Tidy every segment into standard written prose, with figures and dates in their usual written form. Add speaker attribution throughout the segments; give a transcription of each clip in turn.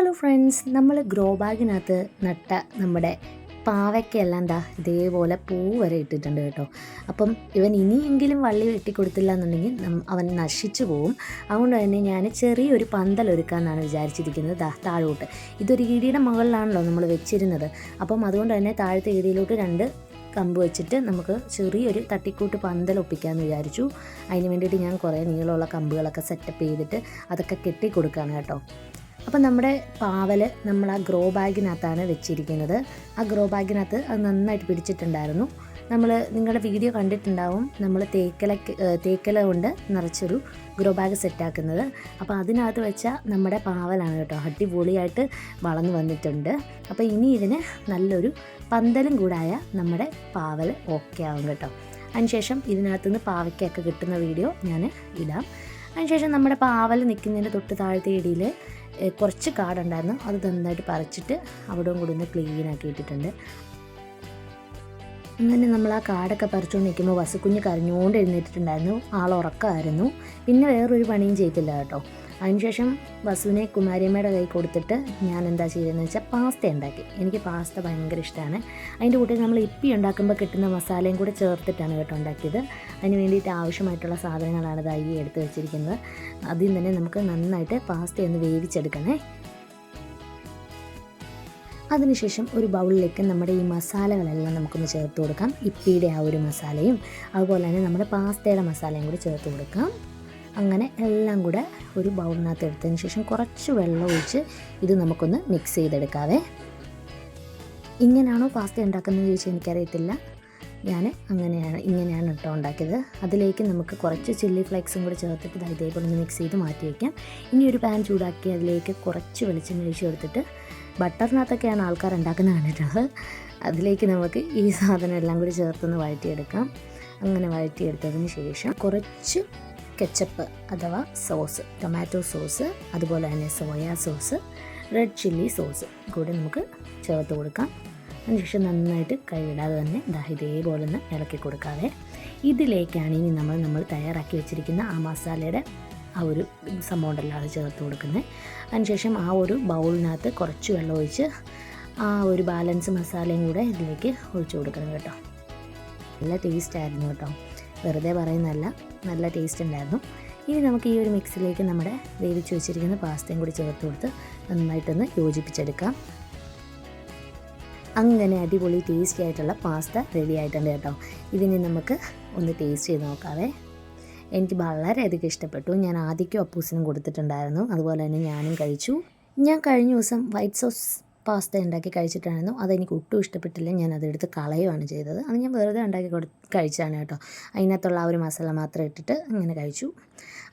Speaker 1: Hello friends, നമ്മൾ grow ബാഗിനകത്ത് നട്ട നമ്മുടെ പാവയ്ക്കെല്ലാം ഇതേപോലെ പൂ വരെ ഇട്ടിട്ടുണ്ട് കേട്ടോ. അപ്പം ഇവൻ ഇനിയെങ്കിലും വള്ളി വെട്ടിക്കൊടുത്തില്ല എന്നുണ്ടെങ്കിൽ അവൻ നശിച്ചു പോവും. അതുകൊണ്ട് തന്നെ ഞാൻ ചെറിയൊരു പന്തലൊരുക്കാമെന്നാണ് വിചാരിച്ചിരിക്കുന്നത്. താഴോട്ട് ഇതൊരു ഇടിയുടെ മുകളിലാണല്ലോ നമ്മൾ വെച്ചിരുന്നത്. അപ്പം അതുകൊണ്ട് തന്നെ താഴത്തെ ഇടിയിലോട്ട് 2 കമ്പ് വെച്ചിട്ട് നമുക്ക് ചെറിയൊരു തട്ടിക്കൂട്ട് പന്തൽ ഒപ്പിക്കാമെന്ന് വിചാരിച്ചു. അതിന് വേണ്ടിയിട്ട് ഞാൻ കുറേ നീളമുള്ള കമ്പുകളൊക്കെ സെറ്റപ്പ് ചെയ്തിട്ട് അതൊക്കെ കെട്ടി കൊടുക്കുകയാണ് കേട്ടോ. അപ്പം നമ്മുടെ പാവൽ നമ്മൾ ആ ഗ്രോ ബാഗിനകത്താണ് വെച്ചിരിക്കുന്നത്. ആ ഗ്രോ ബാഗിനകത്ത് അത് നന്നായിട്ട് പിടിച്ചിട്ടുണ്ടായിരുന്നു. നിങ്ങളുടെ വീഡിയോ കണ്ടിട്ടുണ്ടാവും, നമ്മൾ തേക്കല കൊണ്ട് നിറച്ചൊരു ഗ്രോ ബാഗ് സെറ്റാക്കുന്നത്. അപ്പോൾ അതിനകത്ത് വെച്ചാൽ നമ്മുടെ പാവലാണ് കേട്ടോ. അടിപൊളിയായിട്ട് വളർന്നു വന്നിട്ടുണ്ട്. അപ്പോൾ ഇനി ഇതിന് നല്ലൊരു പന്തലും കൂടായ നമ്മുടെ പാവൽ ഓക്കെ ആവും കേട്ടോ. അതിനുശേഷം ഇതിനകത്തുനിന്ന് പാവയ്ക്കൊക്കെ കിട്ടുന്ന വീഡിയോ ഞാൻ ഇടാം. അതിനുശേഷം നമ്മുടെ പാവൽ നിൽക്കുന്നതിൻ്റെ തൊട്ട് താഴത്തെ ഇടയിൽ കുറച്ച് കാടുണ്ടായിരുന്നു. അത് നന്നായിട്ട് പറിച്ചിട്ട് അവിടെയും കൂടി ഒന്ന് ക്ലീനാക്കി ഇട്ടിട്ടുണ്ട്. അങ്ങനെ നമ്മൾ ആ കാടൊക്കെ പറിച്ചുകൊണ്ട് നിൽക്കുമ്പോൾ വസുക്കുഞ്ഞ് കരഞ്ഞുകൊണ്ട് എഴുന്നേറ്റിട്ടുണ്ടായിരുന്നു. ആളുറക്കമായിരുന്നു. പിന്നെ വേറൊരു പണിയും ചെയ്തില്ല കേട്ടോ. അതിനുശേഷം വസുവിനെ കുമാരിയമ്മയുടെ കൈ കൊടുത്തിട്ട് ഞാൻ എന്താ ചെയ്തതെന്ന് വെച്ചാൽ പാസ്ത ഉണ്ടാക്കി. എനിക്ക് പാസ്ത ഭയങ്കര ഇഷ്ടമാണ്. അതിൻ്റെ കൂടെ നമ്മൾ ഇപ്പി ഉണ്ടാക്കുമ്പോൾ കിട്ടുന്ന മസാലയും കൂടെ ചേർത്തിട്ടാണ് കേട്ടോ ഉണ്ടാക്കിയത്. അതിന് വേണ്ടിയിട്ട് ആവശ്യമായിട്ടുള്ള സാധനങ്ങളാണ് ഇതായി എടുത്ത് വെച്ചിരിക്കുന്നത്. അതിൽ തന്നെ നമുക്ക് നന്നായിട്ട് പാസ്ത ഒന്ന് വേവിച്ചെടുക്കണേ. അതിനുശേഷം ഒരു ബൗളിലേക്ക് നമ്മുടെ ഈ മസാലകളെല്ലാം നമുക്കൊന്ന് ചേർത്ത് കൊടുക്കാം. ഇപ്പിയുടെ ആ ഒരു മസാലയും അതുപോലെ തന്നെ നമ്മുടെ പാസ്തയുടെ മസാലയും കൂടി ചേർത്ത് കൊടുക്കാം. അങ്ങനെ എല്ലാം കൂടെ ഒരു ബൗളിനകത്ത് എടുത്തതിന് ശേഷം കുറച്ച് വെള്ളം ഒഴിച്ച് ഇത് നമുക്കൊന്ന് മിക്സ് ചെയ്തെടുക്കാവേ. ഇങ്ങനെയാണോ പാസ്ത ഉണ്ടാക്കുന്നതെന്ന് ചോദിച്ചാൽ എനിക്കറിയത്തില്ല. ഞാൻ ഇങ്ങനെയാണ് കേട്ടോ ഉണ്ടാക്കിയത്. അതിലേക്ക് നമുക്ക് കുറച്ച് ചില്ലി ഫ്ലേക്സും കൂടി ചേർത്തിട്ട് ഇതേപോലെ ഒന്ന് മിക്സ് ചെയ്ത് മാറ്റി വയ്ക്കാം. ഇനി ഒരു പാൻ ചൂടാക്കി അതിലേക്ക് കുറച്ച് വെളിച്ചെണ്ണ ഒഴിച്ച് കൊടുത്തിട്ട്, ബട്ടറിനകത്തൊക്കെയാണ് ആൾക്കാർ ഉണ്ടാക്കുന്നത് കണ്ടിട്ടുള്ളത്, അതിലേക്ക് നമുക്ക് ഈ സാധനം എല്ലാം കൂടി ചേർത്തൊന്ന് വഴറ്റിയെടുക്കാം. അങ്ങനെ വഴറ്റിയെടുത്തതിന് ശേഷം കുറച്ച് കെച്ചപ്പ് അഥവാ സോസ്, ടൊമാറ്റോ സോസ്, അതുപോലെ തന്നെ soya sauce, red chilli sauce കൂടി നമുക്ക് ചേർത്ത് കൊടുക്കാം. അതിനുശേഷം നന്നായിട്ട് കൈവിടാതെ തന്നെ ഇതേപോലെ ഒന്ന് ഇളക്കി കൊടുക്കാതെ ഇതിലേക്കാണ് ഇനി നമ്മൾ തയ്യാറാക്കി വെച്ചിരിക്കുന്ന ആ മസാലയുടെ ആ ഒരു സംഭവം ഉണ്ടല്ലോ അത് ചേർത്ത് കൊടുക്കുന്നത്. അതിനുശേഷം ആ ഒരു ബൗളിനകത്ത് കുറച്ച് വെള്ളം ഒഴിച്ച് ആ ഒരു ബാലൻസ് മസാലയും കൂടെ ഇതിലേക്ക് ഒഴിച്ചു കൊടുക്കണം കേട്ടോ. നല്ല ടേസ്റ്റായിരുന്നു കേട്ടോ, വെറുതെ പറയുന്നതല്ല, നല്ല ടേസ്റ്റ് ഉണ്ടായിരുന്നു. ഇനി നമുക്ക് ഈ ഒരു മിക്സിലേക്ക് നമ്മുടെ വേവിച്ച് വെച്ചിരിക്കുന്ന പാസ്തയും കൂടി ചേർത്ത് കൊടുത്ത് നന്നായിട്ടൊന്ന് യോജിപ്പിച്ചെടുക്കാം. അങ്ങനെ അടിപൊളി ടേസ്റ്റി ആയിട്ടുള്ള പാസ്ത റെഡി ആയിട്ടുണ്ട് കേട്ടോ. ഇതിനി നമുക്ക് ഒന്ന് ടേസ്റ്റ് ചെയ്ത് നോക്കാവേ. എനിക്ക് വളരെയധികം ഇഷ്ടപ്പെട്ടു. ഞാൻ ആദ്യക്കും അപ്പൂസിനും കൊടുത്തിട്ടുണ്ടായിരുന്നു, അതുപോലെ തന്നെ ഞാനും കഴിച്ചു. ഞാൻ കഴിഞ്ഞ ദിവസം വൈറ്റ് സോസ് പാസ്ത ഉണ്ടാക്കി കഴിച്ചിട്ടായിരുന്നു. അതെനിക്ക് ഒട്ടും ഇഷ്ടപ്പെട്ടില്ല. ഞാൻ അതെടുത്ത് കളയുകയാണ് ചെയ്തത്. അത് ഞാൻ വെറുതെ ഉണ്ടാക്കി കഴിച്ചതാണ് കേട്ടോ. അതിനകത്തുള്ള ആ ഒരു മസാല മാത്രം ഇട്ടിട്ട് അങ്ങനെ കഴിച്ചു.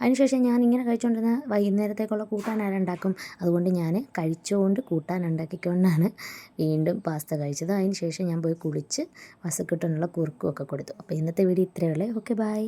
Speaker 1: അതിനുശേഷം ഞാൻ ഇങ്ങനെ കഴിച്ചുകൊണ്ടിരുന്ന വൈകുന്നേരത്തേക്കുള്ള കൂട്ടാൻ ആരുണ്ടാക്കും, അതുകൊണ്ട് ഞാൻ കഴിച്ചുകൊണ്ട് കൂട്ടാൻ ഉണ്ടാക്കിക്കൊണ്ടാണ് വീണ്ടും പാസ്ത കഴിച്ചത്. അതിനുശേഷം ഞാൻ പോയി കുളിച്ച് വസക്കിട്ടുള്ള കുറുക്കും ഒക്കെ കൊടുത്തു. അപ്പോൾ ഇന്നത്തെ വീഡിയോ ഇത്രയേ ഉള്ളൂ. Okay, by.